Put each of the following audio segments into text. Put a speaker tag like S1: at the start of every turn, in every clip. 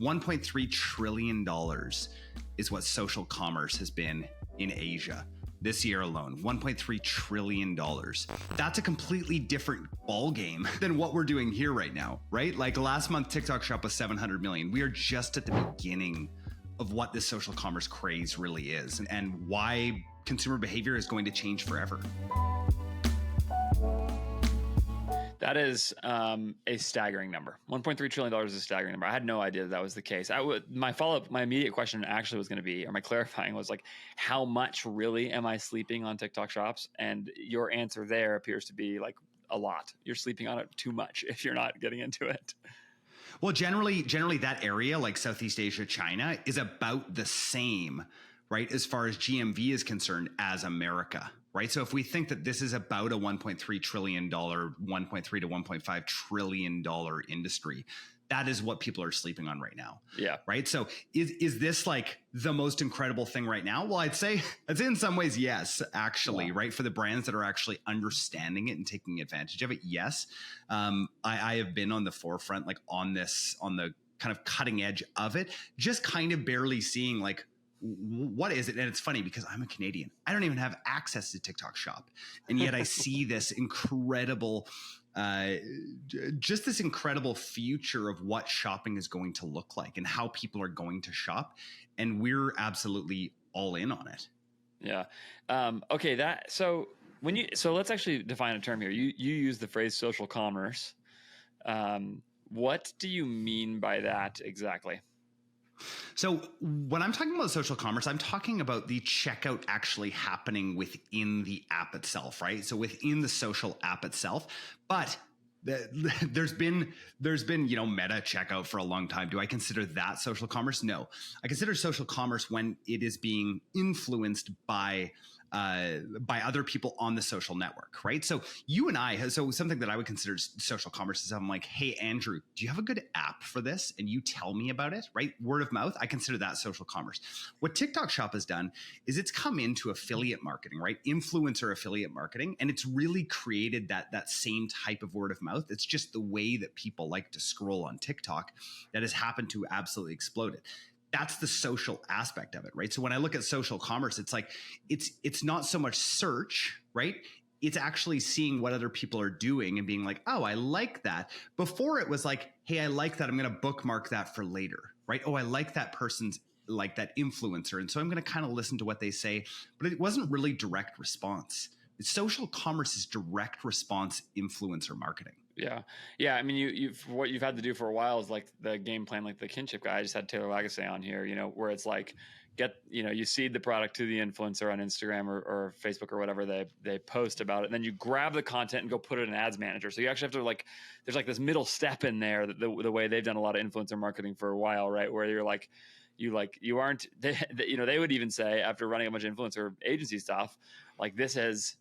S1: $1.3 trillion is what social commerce has been in Asia this year alone. $1.3 trillion. That's a completely different ballgame than what we're doing here right now, right? Like last month, TikTok Shop was 700 million. We are just at the beginning of what this social commerce craze really is and why consumer behavior is going to change forever.
S2: That is a staggering number. $1.3 trillion is a staggering number. I had no idea that was the case. My follow-up, my immediate question actually was going to be, or my clarifying was like, how much really am I sleeping on TikTok Shops? And your answer there appears to be like a lot. You're sleeping on it too much if you're not getting into it.
S1: Well, generally that area like Southeast Asia, China is about the same, right? As far as GMV is concerned as America. Right. So if we think that this is about a $1.3 trillion, $1.3 to $1.5 trillion industry, that is what people are sleeping on right now.
S2: Yeah.
S1: Right. So is this like the most incredible thing right now? Well, I'd say in some ways, yes, actually, yeah. Right. For the brands that are actually understanding it and taking advantage of it. Yes. I have been on the forefront, like on the kind of cutting edge of it, just kind of barely seeing like, what is it? And it's funny because I'm a Canadian. I don't even have access to TikTok Shop. And yet I see this incredible, just this incredible future of what shopping is going to look like and how people are going to shop. And we're absolutely all in on it.
S2: Yeah. Okay. So let's actually define a term here. You use the phrase social commerce. What do you mean by that exactly?
S1: So when I'm talking about social commerce, I'm talking about the checkout actually happening within the app itself, right? So within the social app itself, but there's been, meta checkout for a long time. Do I consider that social commerce? No, I consider social commerce when it is being influenced by other people on the social network, right? So you and I, so something that I would consider social commerce is I'm like, hey, Andrew, do you have a good app for this? And you tell me about it, right? Word of mouth. I consider that social commerce. What TikTok Shop has done is it's come into affiliate marketing, right? Influencer affiliate marketing. And it's really created that same type of word of mouth. It's just the way that people like to scroll on TikTok that has happened to absolutely explode it. That's the social aspect of it, right? So when I look at social commerce, it's like, it's not so much search, right? It's actually seeing what other people are doing and being like, oh, I like that. Before it was like, hey, I like that. I'm going to bookmark that for later, right? Oh, I like that person's like that influencer. And so I'm going to kind of listen to what they say, but it wasn't really direct response. Social commerce is direct response influencer marketing.
S2: Yeah. Yeah. I mean, what you've had to do for a while is like the game plan, like the Kinship guy. I just had Taylor Lagasse on here, where it's like, you seed the product to the influencer on Instagram or Facebook or whatever they post about it. And then you grab the content and go put it in Ads Manager. So you actually have to there's like this middle step in there that the way they've done a lot of influencer marketing for a while, right? Where you're like, you aren't, they would even say after running a bunch of influencer agency stuff, like this has,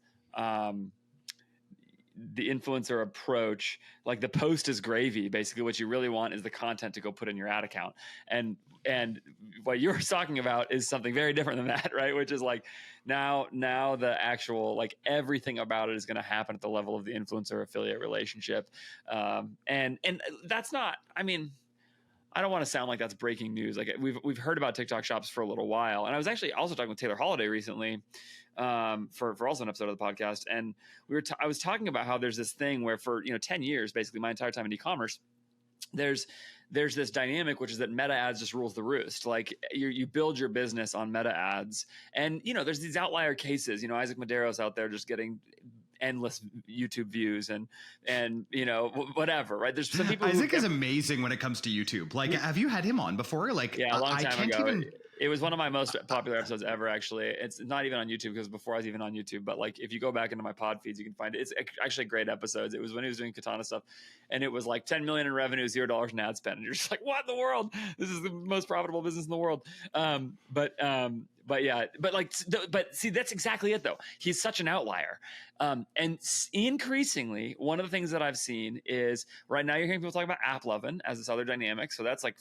S2: the influencer approach, like the post is gravy. Basically what you really want is the content to go put in your ad account. And what you're talking about is something very different than that, right? Which is like now the actual, like everything about it is going to happen at the level of the influencer affiliate relationship. And that's not, I mean, I don't want to sound like that's breaking news. Like we've heard about TikTok Shops for a little while. And I was actually also talking with Taylor Holiday recently, for also an episode of the podcast. And I was talking about how there's this thing where for, 10 years, basically my entire time in e-commerce, there's this dynamic, which is that meta ads just rules the roost. Like you build your business on meta ads and, there's these outlier cases, Isaac Medeiros out there just getting endless YouTube views and whatever, right? There's some people.
S1: Isaac is amazing when it comes to YouTube. Like, have you had him on before? Like,
S2: yeah, a long time ago. It was one of my most popular episodes ever, actually. It's not even on YouTube because before I was even on YouTube, but like if you go back into my pod feeds, you can find it. It's actually great episodes. It was when he was doing Katana stuff and it was like 10 million in revenue, $0 in ad spend. And you're just like, what in the world? This is the most profitable business in the world. But But yeah, but like, but see, that's exactly it though. He's such an outlier. And increasingly, one of the things that I've seen is right now you're hearing people talk about app loving as this other dynamic. So that's like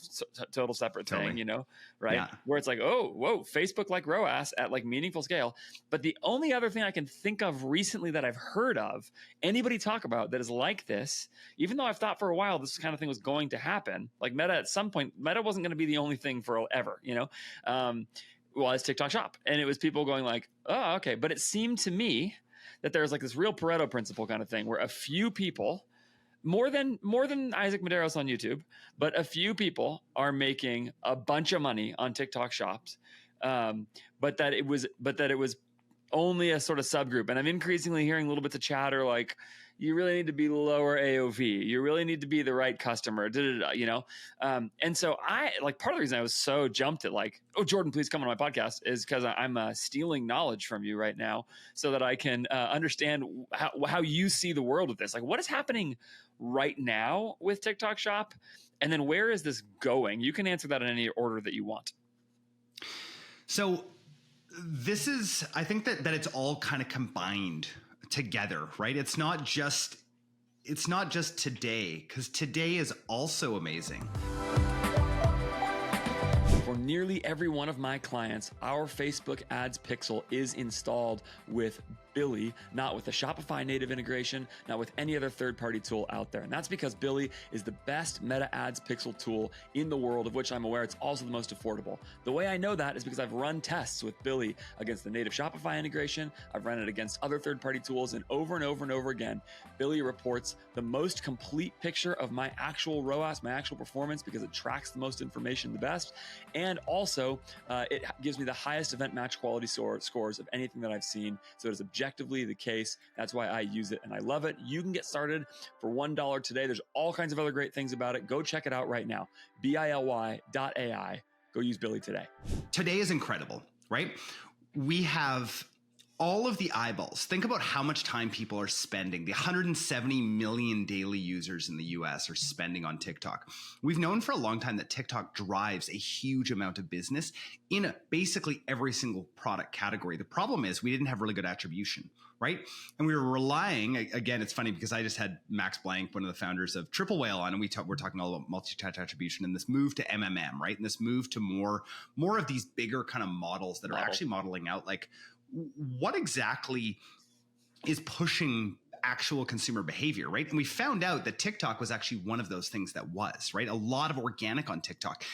S2: total separate thing, you know, right?
S1: Yeah.
S2: Where it's like, oh, whoa, Facebook like ROAS at like meaningful scale. But the only other thing I can think of recently that I've heard of anybody talk about that is like this, even though I've thought for a while this kind of thing was going to happen, like Meta at some point, Meta wasn't going to be the only thing forever, you know? Well, it's TikTok Shop. And it was people going like, oh, okay. But it seemed to me that there's like this real Pareto principle kind of thing where a few people, more than Isaac Medeiros on YouTube, but a few people are making a bunch of money on TikTok Shops. But that it was only a sort of subgroup. And I'm increasingly hearing little bits of chatter like, you really need to be lower AOV. You really need to be the right customer, you know? And so I, like, part of the reason I was so jumped at like, oh, Jordan, please come on my podcast is because I'm stealing knowledge from you right now so that I can understand how you see the world with this. Like, what is happening right now with TikTok Shop? And then where is this going? You can answer that in any order that you want.
S1: So this is, I think that it's all kind of combined together, right? It's not just today, because today is also amazing.
S2: For nearly every one of my clients, our Facebook ads pixel is installed with BILY, not with the Shopify native integration, not with any other third-party tool out there. And that's because BILY is the best meta ads pixel tool in the world, of which I'm aware it's also the most affordable. The way I know that is because I've run tests with BILY against the native Shopify integration. I've run it against other third-party tools, and over again, BILY reports the most complete picture of my actual ROAS, my actual performance, because it tracks the most information the best. And also, it gives me the highest event match quality scores of anything that I've seen. So it is objectively the case. That's why I use it and I love it. You can get started for $1 today. There's all kinds of other great things about it. Go check it out right now. BILY.ai. Go use BILY today.
S1: Today is incredible, right? We have all of the eyeballs. Think about how much time people are spending. The 170 million daily users in the US are spending on TikTok. We've known for a long time that TikTok drives a huge amount of business in basically every single product category. The problem is we didn't have really good attribution, right? And we were relying, again, it's funny because I just had Max Blank, one of the founders of Triple Whale, on, and we're talking all about multi-touch attribution and this move to MMM, right? And this move to more of these bigger kind of models that are actually modeling out like, what exactly is pushing actual consumer behavior, right? And we found out that TikTok was actually one of those things that was, right? A lot of organic on TikTok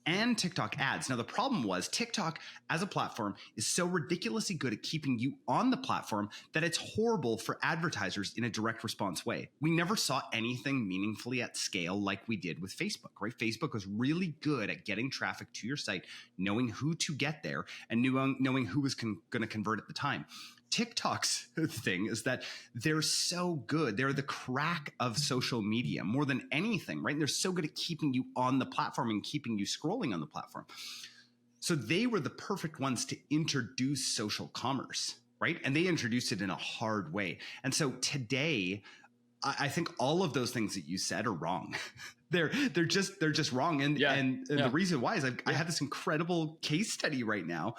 S1: and TikTok ads. Now, the problem was TikTok as a platform is so ridiculously good at keeping you on the platform that it's horrible for advertisers in a direct response way. We never saw anything meaningfully at scale like we did with Facebook, right? Facebook was really good at getting traffic to your site, knowing who to get there, and knowing who was going to convert at the time. TikTok's thing is that they're so good. They're the crack of social media more than anything, right? And they're so good at keeping you on the platform and keeping you scrolling on the platform. So they were the perfect ones to introduce social commerce, right? And they introduced it in a hard way. And so today, I think all of those things that you said are wrong. They're just wrong. And the reason why is I have this incredible case study right now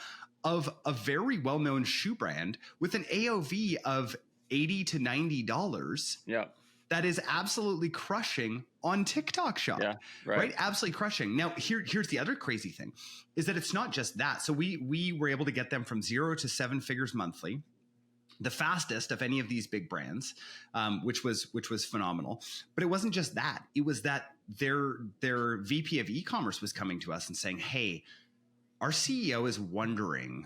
S1: of a very well-known shoe brand with an AOV of $80 to $90.
S2: Yeah.
S1: That is absolutely crushing on TikTok Shop.
S2: Yeah, right.
S1: Absolutely crushing. Now, here's the other crazy thing is that it's not just that. So we were able to get them from 0 to 7 figures monthly, the fastest of any of these big brands, which was phenomenal. But it wasn't just that. It was that their VP of e-commerce was coming to us and saying, hey, our CEO is wondering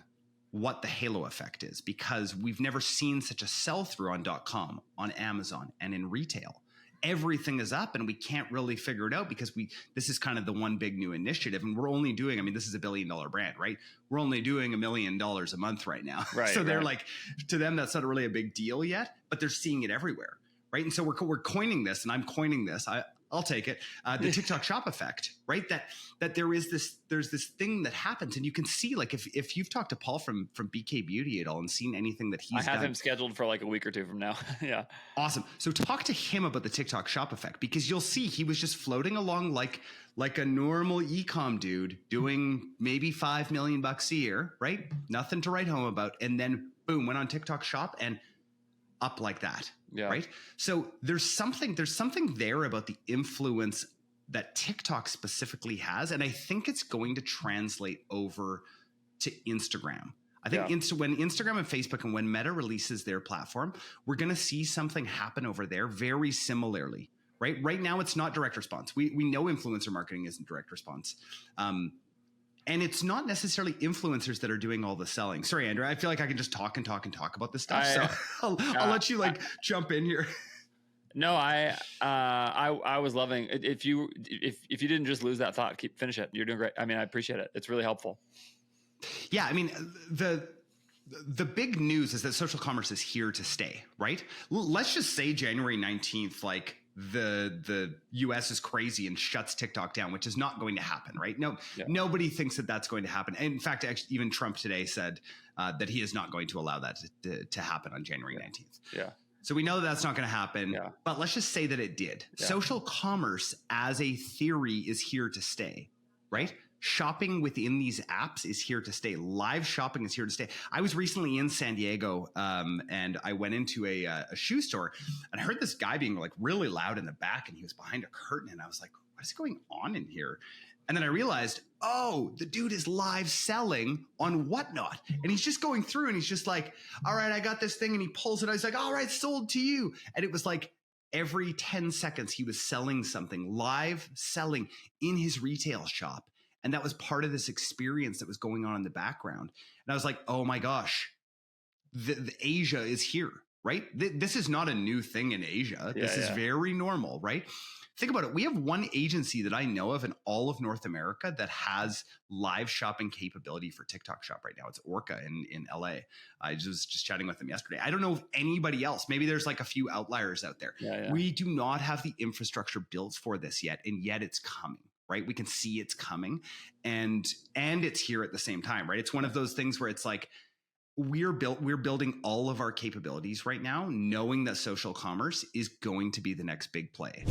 S1: what the halo effect is because we've never seen such a sell-through on .com, on Amazon, and in retail. Everything is up and we can't really figure it out because this is kind of the one big new initiative and we're only doing, this is $1 billion brand, right? We're only doing $1 million a month right now.
S2: Right,
S1: so they're like, to them, that's not really a big deal yet, but they're seeing it everywhere, right? And so we're coining this and I'm coining this. I'll take it. The TikTok shop effect, right? That there's this thing that happens, and you can see, like, if you've talked to Paul from BK Beauty at all and seen anything that he's
S2: I have
S1: done,
S2: him scheduled for like a week or two from now. Yeah.
S1: Awesome. So talk to him about the TikTok shop effect, because you'll see he was just floating along like a normal e-com dude doing maybe $5 million a year, right? Nothing to write home about. And then boom, went on TikTok shop and up like that.
S2: Yeah.
S1: Right. So there's something there about the influence that TikTok specifically has. And I think it's going to translate over to Instagram. I think when Instagram and Facebook and when Meta releases their platform, we're going to see something happen over there very similarly. Right now, it's not direct response. We know influencer marketing isn't direct response. And it's not necessarily influencers that are doing all the selling. Sorry, Andrew, I feel like I can just talk about this stuff. So I'll let you jump in here.
S2: No, I was loving it. If you didn't just lose that thought, finish it. You're doing great. I mean, I appreciate it. It's really helpful.
S1: Yeah, I mean, the big news is that social commerce is here to stay, right? Let's just say January 19th, like the US is crazy and shuts TikTok down, which is not going to happen, right? Nobody thinks that that's going to happen. In fact, actually, even Trump today said that he is not going to allow that to happen on January 19th.
S2: Yeah.
S1: So we know that that's not going to happen, but let's just say that it did. Yeah. Social commerce as a theory is here to stay, right? Shopping within these apps is here to stay. Live shopping is here to stay. I was recently in San Diego and I went into a shoe store and I heard this guy being like really loud in the back, and he was behind a curtain, and I was like, what is going on in here? And then I realized, oh, the dude is live selling on Whatnot. And he's just going through and he's just like, all right, I got this thing. And he pulls it. I was like, all right, sold to you. And it was like every 10 seconds he was selling something, live selling in his retail shop. And that was part of this experience that was going on in the background. And I was like, oh my gosh, the Asia is here, right? This is not a new thing in Asia. This is very normal, right? Think about it. We have one agency that I know of in all of North America that has live shopping capability for TikTok shop right now. It's Orca in LA. I was just chatting with them yesterday. I don't know of anybody else. Maybe there's like a few outliers out there. We do not have the infrastructure built for this yet, and yet it's coming. Right? We can see it's coming and it's here at the same time, right? It's one of those things where it's like, we're building all of our capabilities right now, knowing that social commerce is going to be the next big play.